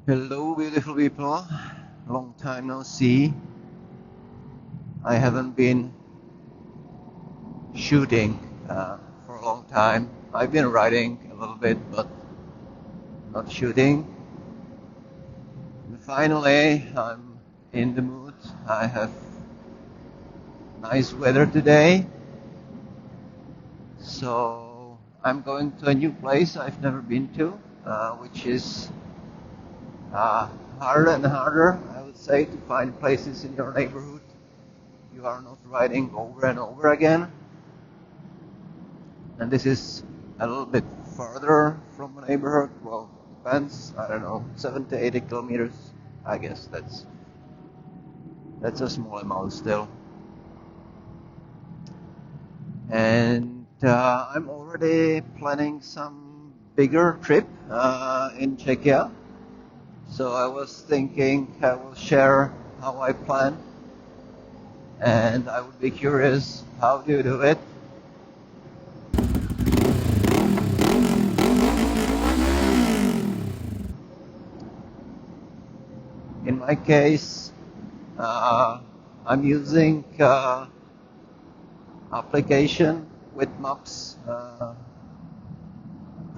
Hello, beautiful people. Long time no see. I haven't been shooting for a long time. I've been writing a little bit, but not shooting. And finally, I'm in the mood. I have nice weather today, so I'm going to a new place I've never been to, which is harder and harder, I would say, to find places in your neighborhood you are not riding over and over again. And this is a little bit farther from the neighborhood. Well, depends. I don't know, 70, 80 kilometers. I guess that's a small amount still. And I'm already planning some bigger trip in Czechia. So I was thinking I will share how I plan, and I would be curious, how do you do it? In my case, I'm using application with maps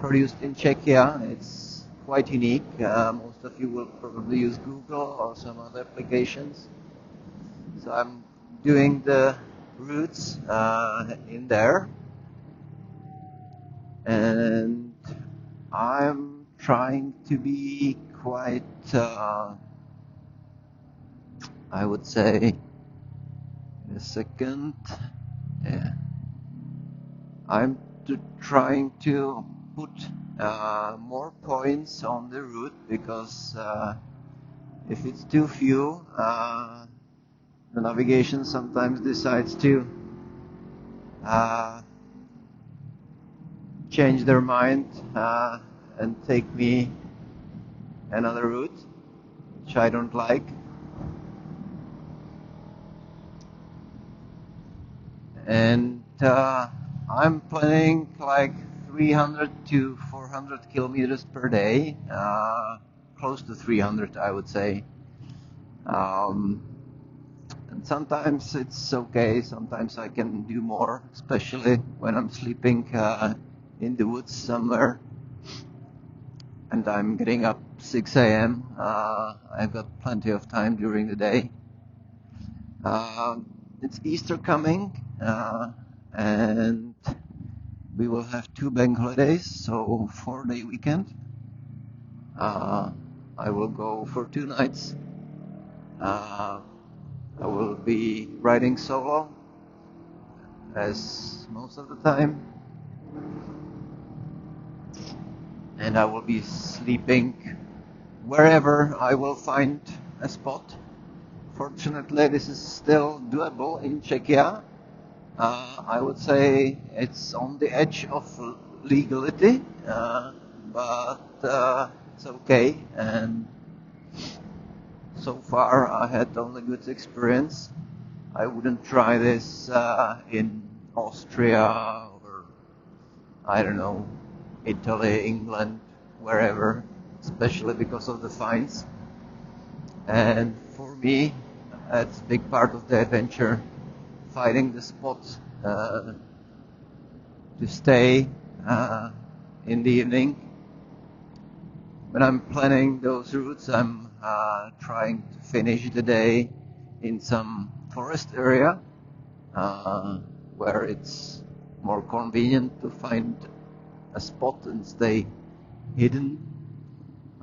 produced in Czechia. It's quite unique. Most of you will probably use Google or some other applications. So I'm doing the routes in there, and I'm trying to be quite, I would say, in a second, yeah. I'm trying to put more points on the route, because if it's too few, the navigation sometimes decides to change their mind and take me another route, which I don't like. And I'm planning like 300 to 400 kilometers per day, close to 300, I would say. And sometimes it's okay, sometimes I can do more, especially when I'm sleeping in the woods somewhere and I'm getting up 6 a.m. I've got plenty of time during the day. It's Easter coming, and we will have 2 bank holidays, so 4-day weekend. I will go for 2 nights. I will be riding solo, as most of the time, and I will be sleeping wherever I will find a spot. Fortunately, this is still doable in Czechia. I would say it's on the edge of legality, but it's okay. And so far, I had only good experience. I wouldn't try this in Austria or, I don't know, Italy, England, wherever, especially because of the fines. And for me, that's a big part of the adventure, finding the spots to stay in the evening. When I'm planning those routes, I'm trying to finish the day in some forest area where it's more convenient to find a spot and stay hidden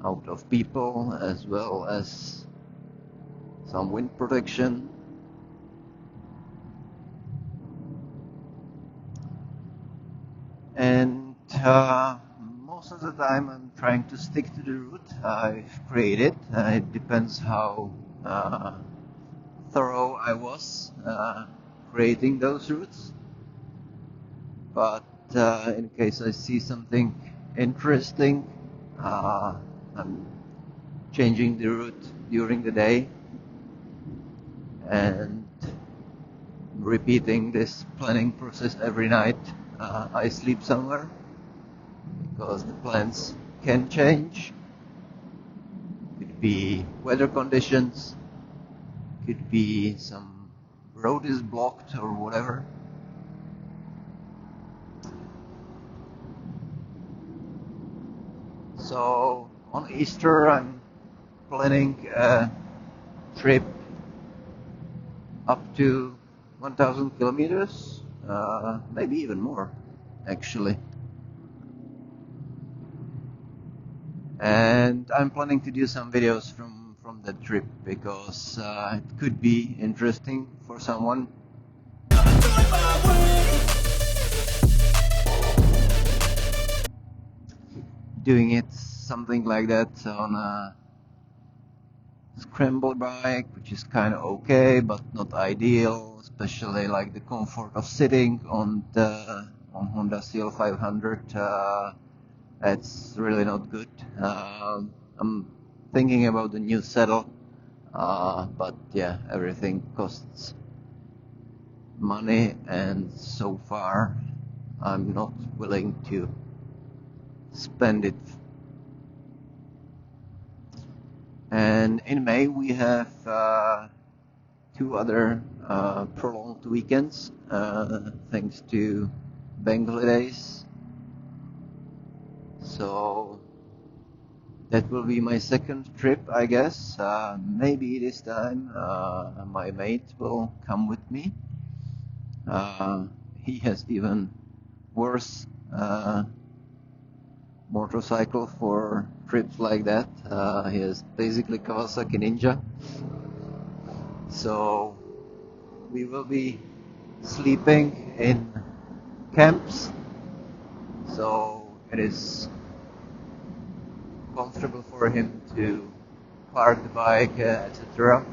out of people, as well as some wind protection. And most of the time I'm trying to stick to the route I've created. It depends how thorough I was creating those routes. But in case I see something interesting, I'm changing the route during the day and repeating this planning process every night. I sleep somewhere because the plans can change. could be weather conditions, could be some road is blocked or whatever. So on Easter I'm planning a trip up to 1,000 kilometers, maybe even more actually. And I'm planning to do some videos from that trip because it could be interesting for someone. Doing it something like that on a scramble bike, which is kind of okay but not ideal, especially like the comfort of sitting on Honda CL500. That's really not good. I'm thinking about the new saddle, but yeah, everything costs money, and so far I'm not willing to spend it. And in May we have 2 other prolonged weekends, thanks to bank holidays. So that will be my second trip, I guess. Maybe this time my mate will come with me. He has even worse motorcycle for trips like that. He has basically Kawasaki Ninja. So we will be sleeping in camps, so it is comfortable for him to park the bike, etc.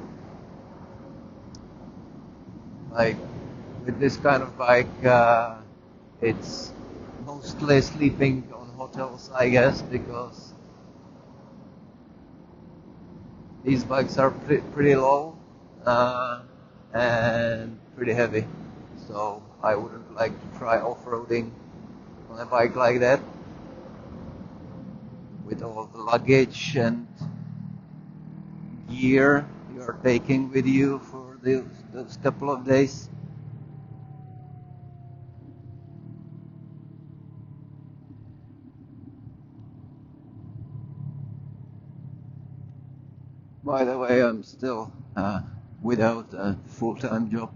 Like with this kind of bike, it's mostly sleeping on hotels, I guess, because these bikes are pretty low and pretty heavy. So I wouldn't like to try off-roading on a bike like that with all the luggage and gear you are taking with you for those couple of days. By the way, I'm still without a full-time job,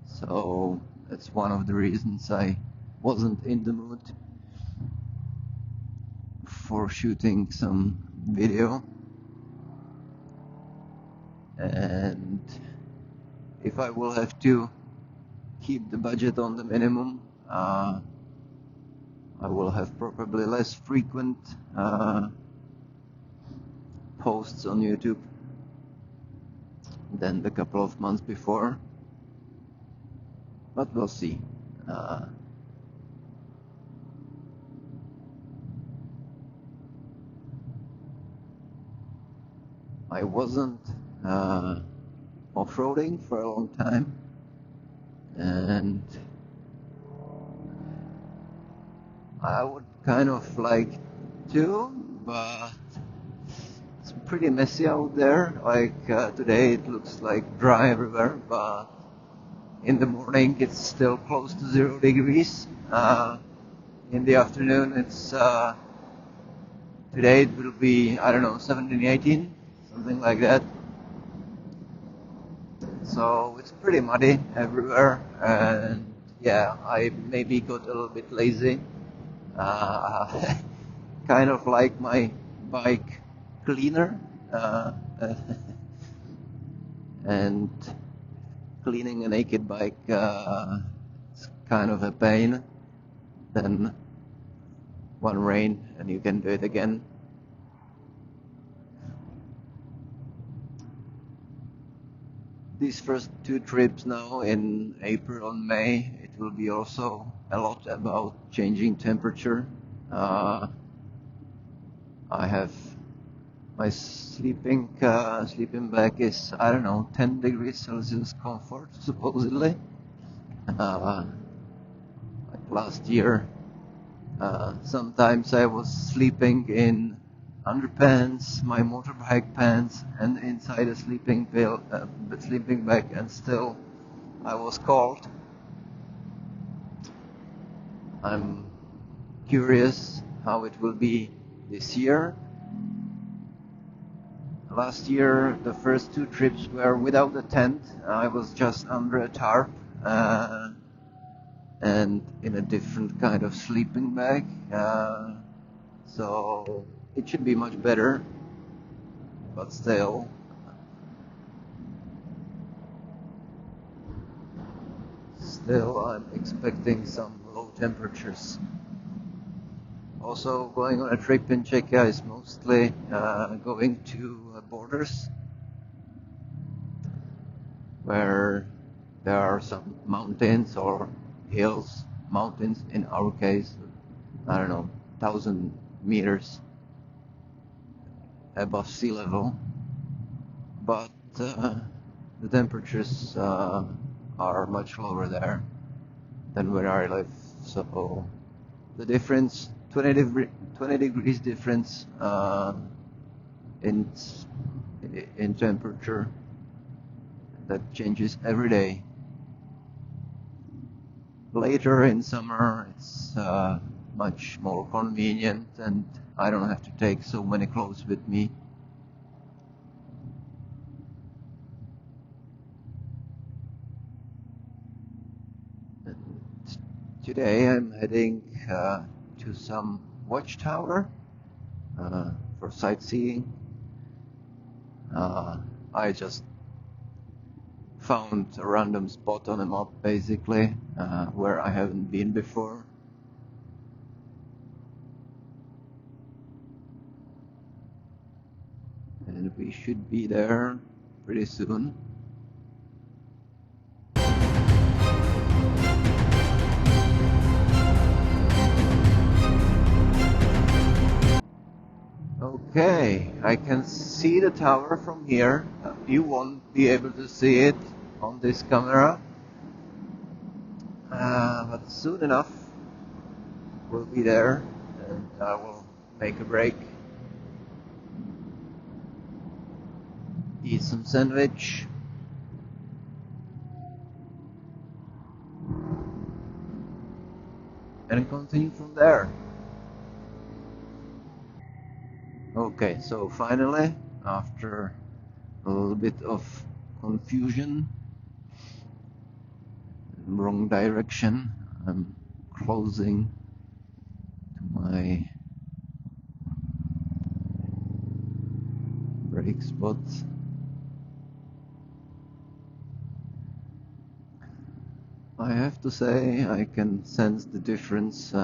so that's one of the reasons I wasn't in the mood for shooting some video. And if I will have to keep the budget on the minimum, I will have probably less frequent posts on YouTube than the couple of months before, but we'll see. I wasn't off-roading for a long time, and I would kind of like to, but it's pretty messy out there. Like today it looks like dry everywhere, but in the morning it's still close to 0 degrees. In the afternoon it's today it will be, I don't know, 17, 18, something like that. So it's pretty muddy everywhere, and yeah, I maybe got a little bit lazy. Kind of like my bike cleaner, and cleaning a naked bike it's kind of a pain. Then one rain and you can do it again. These first 2 trips now in April and May, it will be also a lot about changing temperature. I have my sleeping bag is, I don't know, 10 degrees Celsius comfort supposedly. Like last year, sometimes I was sleeping in underpants, my motorbike pants, and inside a sleeping bag, and still I was cold. I'm curious how it will be this year. Last year, the first 2 trips were without a tent. I was just under a tarp and in a different kind of sleeping bag. So it should be much better, but still I'm expecting some low temperatures. Also, going on a trip in Czechia is mostly going to borders where there are some mountains or hills, mountains in our case, I don't know, 1,000 meters above sea level, but the temperatures are much lower there than where I live, so the difference, 20 degrees difference in temperature, that changes every day. Later in summer it's much more convenient and I don't have to take so many clothes with me. And today I'm heading to some watchtower for sightseeing. I just found a random spot on a map, basically, where I haven't been before. And we should be there pretty soon. Okay, I can see the tower from here. You won't be able to see it on this camera, but soon enough we'll be there and I will make a break, eat some sandwich, and continue from there. Okay, so finally, after a little bit of confusion, wrong direction, I'm closing to my brake spot. I have to say I can sense the difference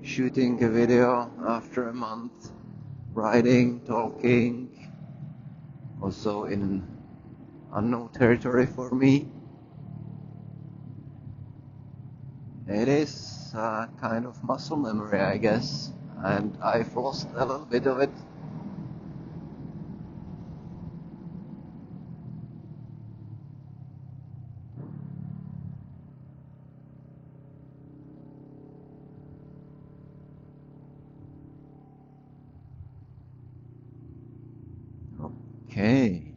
shooting a video after a month, riding, talking, also in unknown territory for me. It is a kind of muscle memory, I guess, and I've lost a little bit of it. Okay.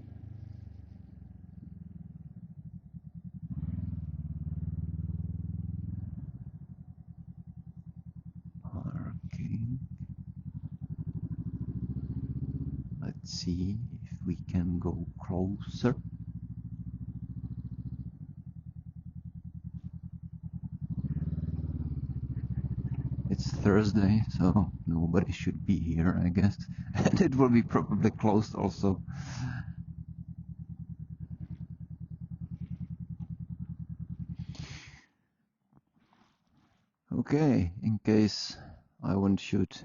Parking. Let's see if we can go closer. It's Thursday, so nobody should be here, I guess. And it will be probably closed also. Okay, in case I won't shoot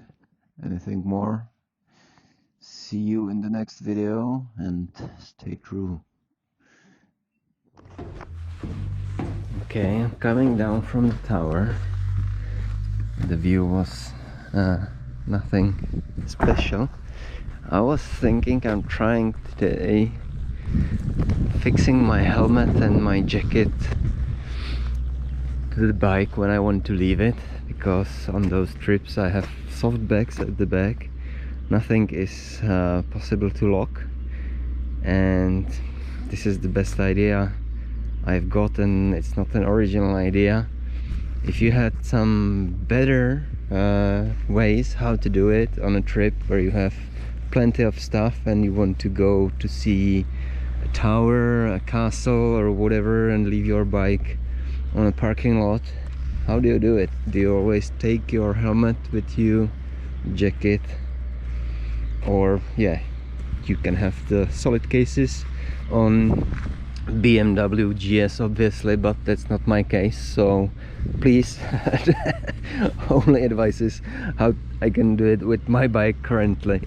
anything more, see you in the next video and stay true. Okay, I'm coming down from the tower. The view was nothing special. I was thinking I'm trying today fixing my helmet and my jacket to the bike when I want to leave it, because on those trips I have soft bags at the back, nothing is possible to lock, and this is the best idea I've gotten. It's not an original idea. If you had some better ways how to do it on a trip where you have plenty of stuff and you want to go to see a tower, a castle or whatever, and leave your bike on a parking lot, how do you do it? Do you always take your helmet with you, jacket, or yeah, you can have the solid cases on BMW GS obviously, but that's not my case, so please only advices how I can do it with my bike currently.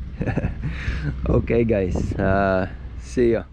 Okay guys, see ya.